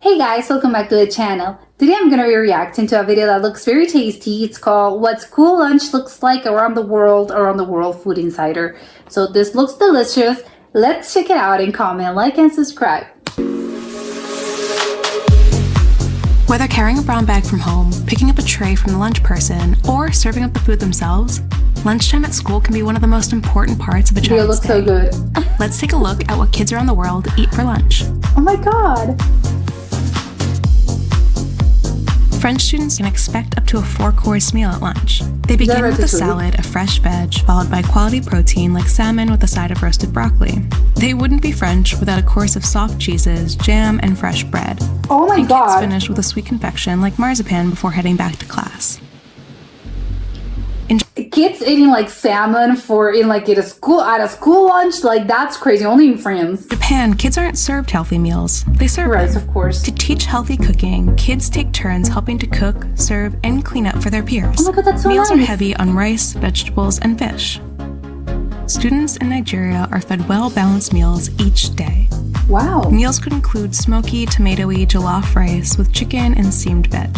Hey guys, welcome back to the channel. Today I'm going to be reacting to a video that looks very tasty. It's called What School Lunch Looks Like Around the World Food Insider. So this looks delicious. Let's check it out and comment, like, and subscribe. Whether carrying a brown bag from home, picking up a tray from the lunch person, or serving up the food themselves, lunchtime at school can be one of the most important parts of a child's day. It looks so good. Let's take a look at what kids around the world eat for lunch. Oh my god! French students can expect up to a 4-course meal at lunch. They begin with a salad of fresh veg, followed by quality protein like salmon with a side of roasted broccoli. They wouldn't be French without a course of soft cheeses, jam, and fresh bread. Oh my god! Kids finish with a sweet confection like marzipan before heading back to class. Kids eating like salmon at a school lunch, like that's crazy. Only in France. Japan, kids aren't served healthy meals. They serve rice, of course. To teach healthy cooking, kids take turns helping to cook, serve, and clean up for their peers. Oh my god, that's so Meals nice. are heavy on rice, vegetables, and fish. Students in Nigeria are fed well-balanced meals each day. Wow. Meals could include smoky, tomatoey jollof rice with chicken and steamed veg.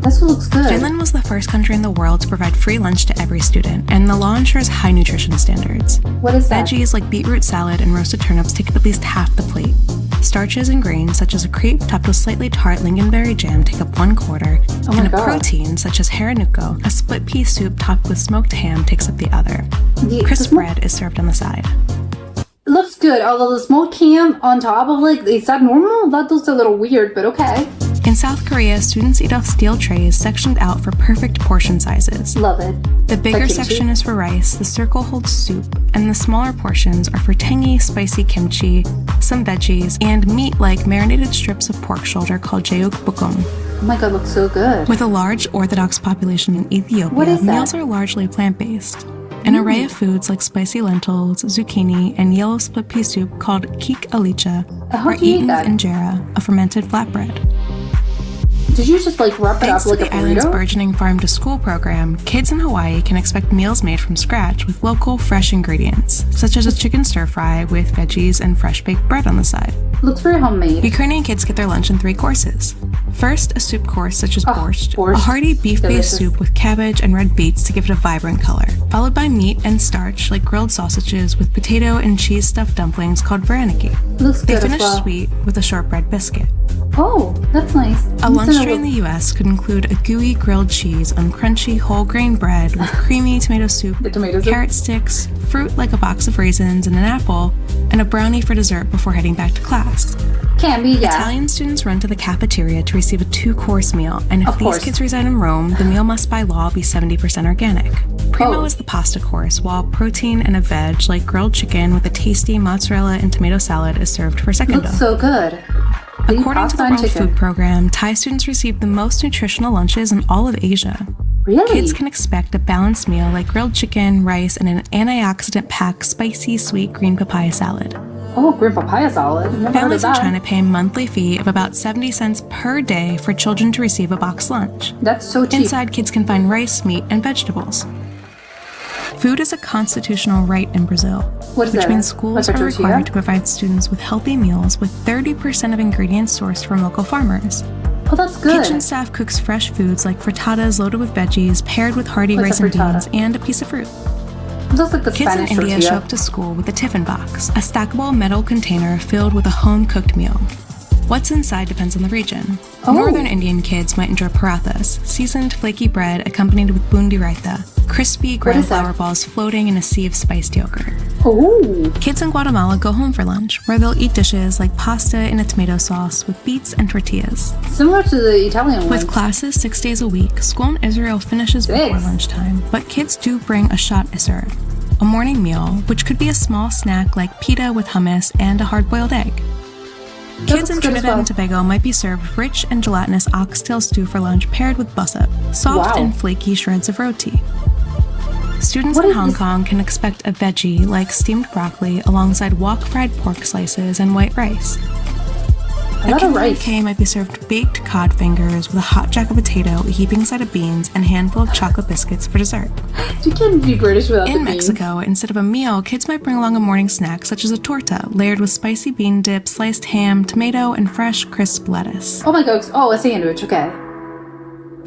That's what looks good. Finland was the first country in the world to provide free lunch to every student, and the law ensures high nutrition standards. What is that? Veggies like beetroot salad and roasted turnips take up at least half the plate. Starches and grains, such as a crepe topped with slightly tart lingonberry jam, take up 1/4, and a protein, such as haranuko, a split pea soup topped with smoked ham, takes up the other. Crisp bread is served on the side. It looks good, although the smoked ham on top of is that normal? That looks a little weird, but okay. In South Korea, students eat off steel trays sectioned out for perfect portion sizes. Love it. The bigger section is for rice, the circle holds soup, and the smaller portions are for tangy, spicy kimchi, some veggies, and meat like marinated strips of pork shoulder called jeokbokgung. Oh my god, looks so good. With a large Orthodox population in Ethiopia, meals are largely plant-based. An array of foods like spicy lentils, zucchini, and yellow split pea soup called kik alicha are eaten with injera, a fermented flatbread. Did you just wrap it up like a burrito? Thanks to the island's burgeoning farm-to-school program, kids in Hawaii can expect meals made from scratch with local, fresh ingredients, such as a chicken stir-fry with veggies and fresh-baked bread on the side. Looks very homemade. Ukrainian kids get their lunch in 3 courses. First, a soup course such as borscht, a hearty beef-based soup with cabbage and red beets to give it a vibrant color, followed by meat and starch like grilled sausages with potato and cheese-stuffed dumplings called vareniki. Looks good. They finish sweet with a shortbread biscuit. Oh, that's nice. A lunch tray in the US could include a gooey grilled cheese on crunchy whole grain bread with creamy tomato soup, carrot sticks, fruit like a box of raisins and an apple, and a brownie for dessert before heading back to class. Can be, yeah. Italian students run to the cafeteria to receive a 2-course meal, and if these kids reside in Rome, the meal must by law be 70% organic. Primo is the pasta course, while protein and a veg like grilled chicken with a tasty mozzarella and tomato salad is served for secondo. Looks so good. According to the World Food Program, Thai students receive the most nutritional lunches in all of Asia. Really? Kids can expect a balanced meal like grilled chicken, rice, and an antioxidant-packed spicy sweet green papaya salad. Oh, green papaya salad. Families in China pay a monthly fee of about 70 cents per day for children to receive a boxed lunch. That's so cheap. Inside, kids can find rice, meat, and vegetables. Food is a constitutional right in Brazil, which means schools are required to provide students with healthy meals with 30% of ingredients sourced from local farmers. Oh, that's good. Kitchen staff cooks fresh foods like frittatas loaded with veggies, paired with hearty rice and beans, and a piece of fruit. Just like the Kids in India show up to school with a tiffin box, a stackable metal container filled with a home-cooked meal. What's inside depends on the region. Northern Indian kids might enjoy parathas, seasoned flaky bread accompanied with bundi raita, crispy ground flour balls floating in a sea of spiced yogurt. Oh. Kids in Guatemala go home for lunch, where they'll eat dishes like pasta in a tomato sauce with beets and tortillas. Similar to the Italian one. With classes 6 days a week, school in Israel finishes before lunchtime, but kids do bring a shot iser, a morning meal, which could be a small snack like pita with hummus and a hard-boiled egg. Kids in Trinidad and Tobago might be served rich and gelatinous oxtail stew for lunch paired with bussap, soft and flaky shreds of roti. Students in Hong Kong can expect a veggie like steamed broccoli alongside wok fried pork slices and white rice. A lot of rice. K might be served baked cod fingers with a hot jack of potato, a heaping side of beans, and a handful of chocolate biscuits for dessert. You can't be British without the In beans. Mexico, instead of a meal, kids might bring along a morning snack such as a torta, layered with spicy bean dip, sliced ham, tomato, and fresh, crisp lettuce. Oh my god. Oh, a sandwich. Okay.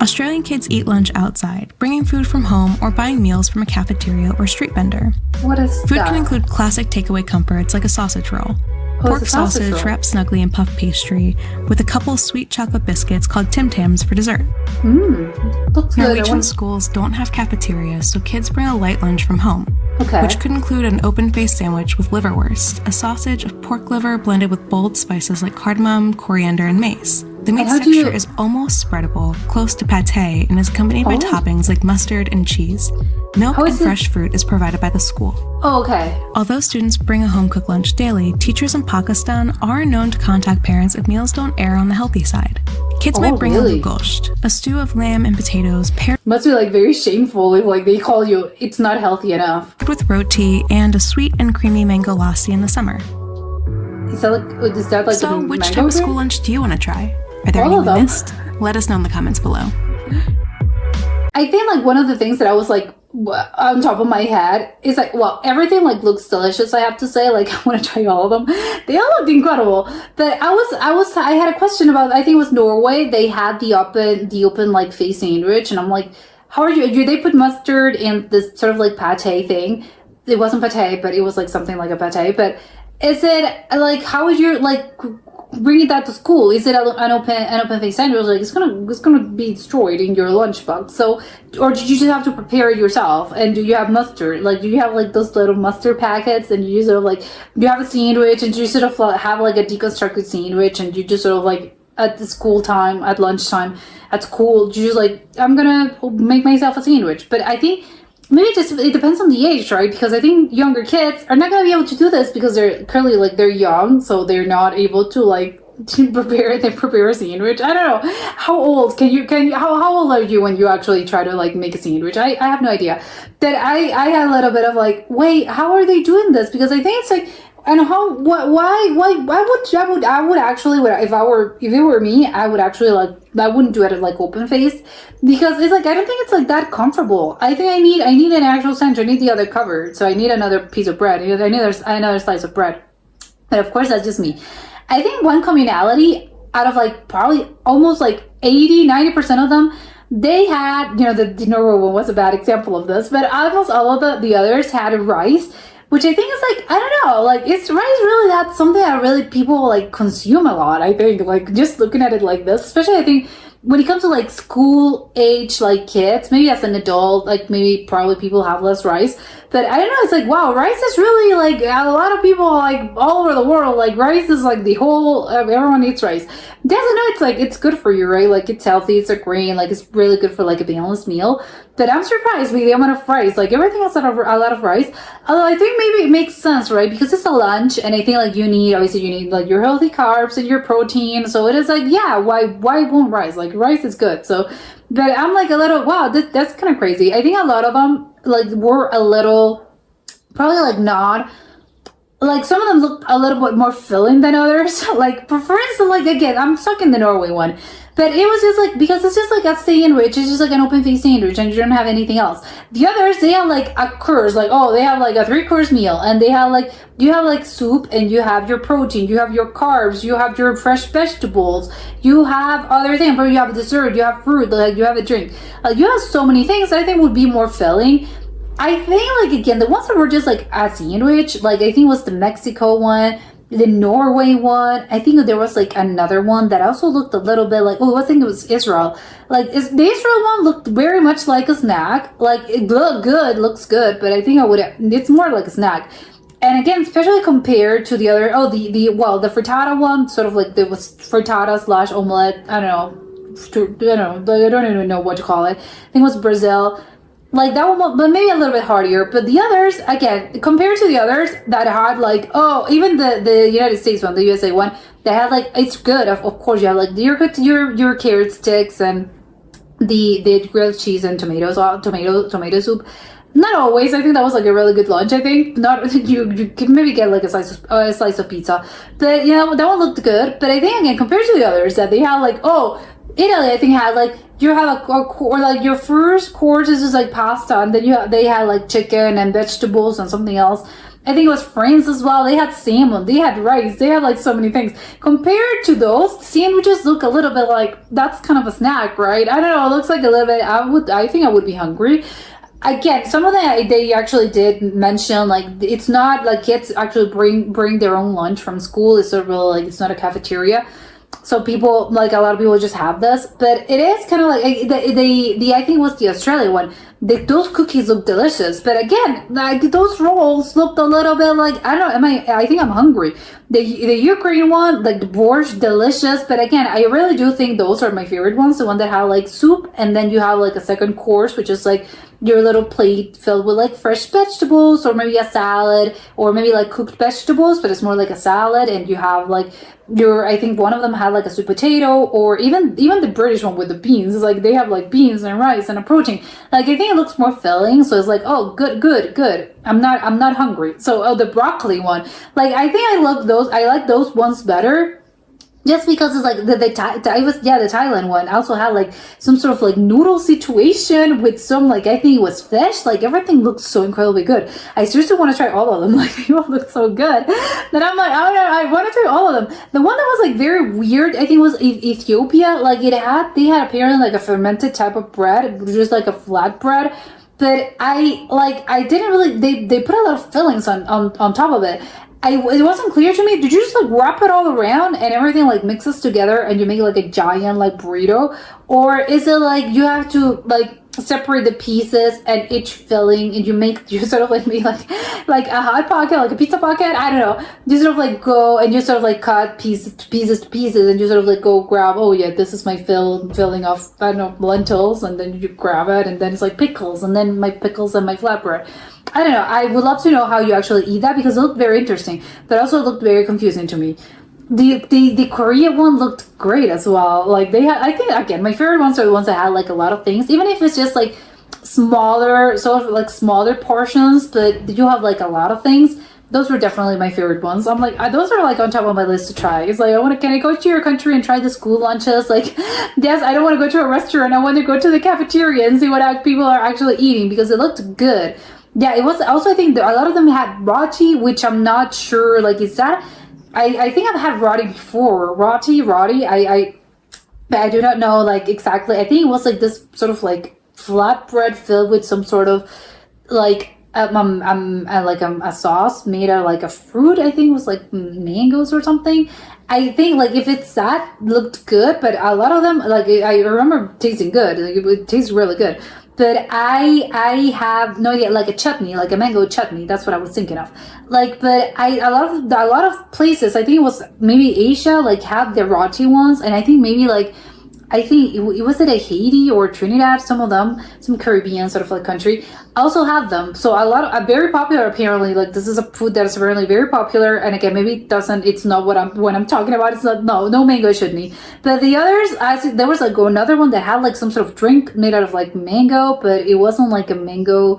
Australian kids eat lunch outside, bringing food from home or buying meals from a cafeteria or street vendor. What is Food that? can include classic takeaway comforts like a sausage roll, pork it's a sausage sausage roll. wrapped snugly in puff pastry, with a couple sweet chocolate biscuits called Tim Tams for dessert. Looks good. I Norwegian want- schools don't have cafeterias, so kids bring a light lunch from home, Okay. which could include an open-faced sandwich with liverwurst, a sausage of pork liver blended with bold spices like cardamom, coriander, and mace. The meat's how do you- texture is almost spreadable, close to pâté, and is accompanied by toppings like mustard and cheese. Milk How and is it- fresh fruit is provided by the school. Oh, okay. Although students bring a home-cooked lunch daily, teachers in Pakistan are known to contact parents if meals don't err on the healthy side. Kids might bring really? a lugosht, a stew of lamb and potatoes paired Must be like very shameful if like they call you it's not healthy enough. with roti and a sweet and creamy mango lassi in the summer. Is that like So, a which mango type of drink? school lunch do you want to try? Are there All any of we them. missed? Let us know in the comments below. I think like one of the things that I was like on top of my head is like, well, everything like looks delicious. I have to say, like I want to try all of them. They all looked incredible. But I had a question about. I think it was Norway. They had the open like face sandwich, and I'm like, how are you? They put mustard in this sort of like pate thing. It wasn't pate, but it was like something like a pate. But is it like how is your like? Bringing that to school, is it an open face sandwich? Like it's gonna be destroyed in your lunchbox. So, or did you just have to prepare it yourself? And do you have mustard? Like, do you have like those little mustard packets? And you sort of like, do you have a sandwich? And do you sort of like, have like a deconstructed sandwich? And you just sort of like at the school time, at lunchtime, at school, you just like, I'm gonna make myself a sandwich. But I think maybe it depends on the age, right? Because I think younger kids are not going to be able to do this because they're currently like they're young, so they're not able to like to prepare a sandwich. I don't know how old how old are you when you actually try to like make a sandwich? I have no idea. That I had a little bit of like, wait, how are they doing this? Because I think it's like, and how why would I would actually if it were me, I would actually like I wouldn't do it at like open faced because it's like I don't think it's like that comfortable. I think I need an actual sandwich. I need the other cover, so I need another piece of bread. I need another slice of bread. But of course, that's just me. I think one communality out of like probably almost like 80-90% of them, they had, you know, the Norway one was a bad example of this, but almost all of the others had rice, which I think is like, I don't know, like is rice really that something that really people like consume a lot? I think like just looking at it like this, especially I think when it comes to like school age like kids, maybe as an adult, like maybe probably people have less rice, but I don't know, it's like wow, rice is really like a lot of people like all over the world, like rice is like the whole everyone eats rice. Doesn't know it's like it's good for you, right? Like it's healthy, it's a grain, like it's really good for like a balanced meal. But I'm surprised with the amount of rice. Like everything has a lot of rice. Although I think maybe it makes sense, right? Because it's a lunch, and I think like you need like your healthy carbs and your protein. So it is like yeah, why won't rice? Like rice is good. So, but I'm like a little wow, that's kind of crazy. I think a lot of them like were a little probably like not. Like some of them look a little bit more filling than others. Like for instance, like again, I'm stuck in the Norway one, but it was just like because it's just like a sandwich. It's just like an open face sandwich, and you don't have anything else. The others, they have like a course, like oh, they have like a 3-course meal, and they have like you have like soup, and you have your protein, you have your carbs, you have your fresh vegetables, you have other things, but you have dessert, you have fruit, like you have a drink, like you have so many things that I think would be more filling. I think like again the ones that were just like a sandwich, like I think was the Mexico one, the Norway one. I think there was like another one that also looked a little bit like I think it was Israel. Like the Israel one looked very much like a snack. Like it looks good, but I think it's more like a snack. And again, especially compared to the other the frittata one, sort of like there was frittata / omelette. I don't even know what to call it. I think it was Brazil. Like that one, but maybe a little bit hardier. But the others, again, compared to the others that had like, even the United States one, the USA one, that had like, it's good. Of course, you have like your carrot sticks and the grilled cheese and tomato soup. not always. I think that was like a really good lunch. I think not you could maybe get like a slice of pizza, but that one looked good. But I think again compared to the others that they had like Italy I think had like you have or like your first course is just like pasta, and then they had like chicken and vegetables and something else. I think it was France as well. They had salmon, they had rice, they had like so many things. Compared to those, sandwiches look a little bit like that's kind of a snack, right? I don't know. It looks like a little bit. I think I would be hungry. Again, some of that they actually did mention like it's not like kids actually bring their own lunch from school. It's sort of like it's not a cafeteria. So people like a lot of people just have this, but it is kind of like the I think it was the Australia one. Those cookies look delicious, but again, like those rolls looked a little bit like I don't know. I think I'm hungry. The Ukraine one, like the borscht, delicious, but again, I really do think those are my favorite ones. The one that have like soup, and then you have like a second course, which is like your little plate filled with like fresh vegetables, or maybe a salad, or maybe like cooked vegetables, but it's more like a salad, and you have like I think one of them had like a sweet potato, or even the British one with the beans. It's like they have like beans and rice and a protein. Like I think it looks more filling, so it's like good. I'm not hungry. So the broccoli one, like I think I like those ones better. Just because it's like the Thailand one also had like some sort of like noodle situation with some like I think it was fish. Like everything looked so incredibly good. I seriously want to try all of them. Like they all look so good that I'm like I want to try all of them. The one that was like very weird I think was Ethiopia. Like they had apparently like a fermented type of bread, just like a flat bread. But I didn't really they put a lot of fillings on top of it. It wasn't clear to me. Did you just like wrap it all around and everything like mixes together and you make like a giant like burrito? Or is it like you have to like separate the pieces and each filling and you sort of like make like a hot pocket, like a pizza pocket? I don't know. You sort of like go and you sort of like cut pieces to pieces and you sort of like go grab, oh yeah, this is my filling of, I don't know, lentils, and then you grab it, and then it's like pickles, and then my pickles and my flatbread. I don't know. I would love to know how you actually eat that because it looked very interesting, but also it looked very confusing to me. The Korea one looked great as well. Like they had, I think again, my favorite ones are the ones that had like a lot of things, even if it's just like smaller, sort of like smaller portions, but you have like a lot of things. Those were definitely my favorite ones. I'm like, those are like on top of my list to try. It's like, can I go to your country and try the school lunches? Like, yes, I don't want to go to a restaurant. I want to go to the cafeteria and see what people are actually eating because it looked good. Yeah, it was also, I think a lot of them had roti, which I'm not sure, like, is that, I think I've had roti before. Roti, but I do not know, like, exactly. I think it was, like, this sort of, like, flatbread filled with some sort of, like, a sauce made out of, like, a fruit. I think it was, like, mangoes or something. I think, like, if it's that, looked good, but a lot of them, like, I remember tasting good. Like, it tastes really good. But I have no idea, like a chutney, like a mango chutney. That's what I was thinking of. Like, but a lot of places, I think it was maybe Asia, like have the roti ones, and I think maybe like I think it was at a Haiti or Trinidad, some of them, some Caribbean sort of like country, also have them. So a very popular apparently, like this is a food that is apparently very popular. And again, maybe it's not what I'm talking about. It's not, no mango chutney. But the others, there was like another one that had like some sort of drink made out of like mango, but it wasn't like a mango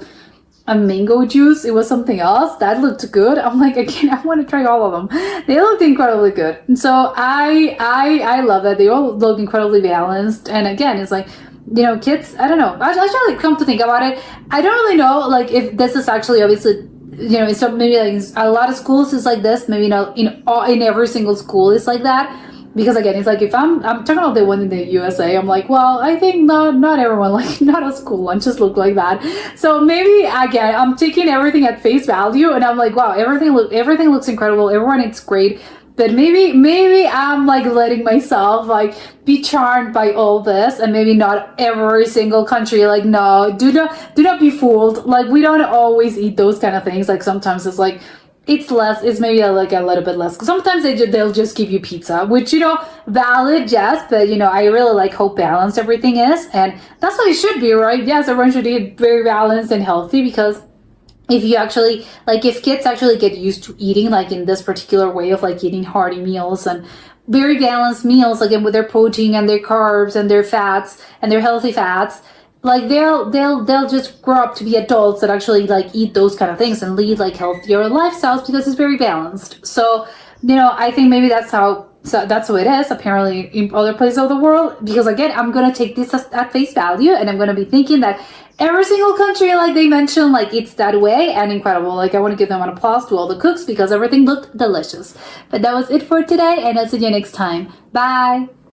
juice. It was something else that looked good. I'm like, again, I want to try all of them. They looked incredibly good. And so I love it. They all look incredibly balanced. And again, it's like, kids, I don't know. Actually, come to think about it, I don't really know, like, if this is actually obviously, so maybe like a lot of schools is like this. Maybe not in every single school is like that. Because again, it's like if I'm talking about the one in the USA, I'm like, well, I think not everyone, like not all school lunches look like that. So maybe again, I'm taking everything at face value, and I'm like, wow, everything looks incredible. Everyone, it's great. But maybe I'm like letting myself like be charmed by all this, and maybe not every single country. Like, no, do not be fooled. Like, we don't always eat those kind of things. Like sometimes it's like, it's less, it's maybe like a little bit less. Because sometimes they'll just give you pizza, which, valid, yes, but, I really like how balanced everything is. And that's what it should be, right? Yes, everyone should eat very balanced and healthy, because if you actually, like, if kids actually get used to eating, like, in this particular way of, like, eating hearty meals and very balanced meals, again, with their protein and their carbs and their fats and their healthy fats, like they'll just grow up to be adults that actually like eat those kind of things and lead like healthier lifestyles because it's very balanced. So I think maybe that's how it is apparently in other places of the world, because again, I'm gonna take this at face value, and I'm gonna be thinking that every single country, like they mentioned, like it's that way, and incredible. Like I want to give them an applause to all the cooks because everything looked delicious. But that was it for today, and I'll see you next time. Bye.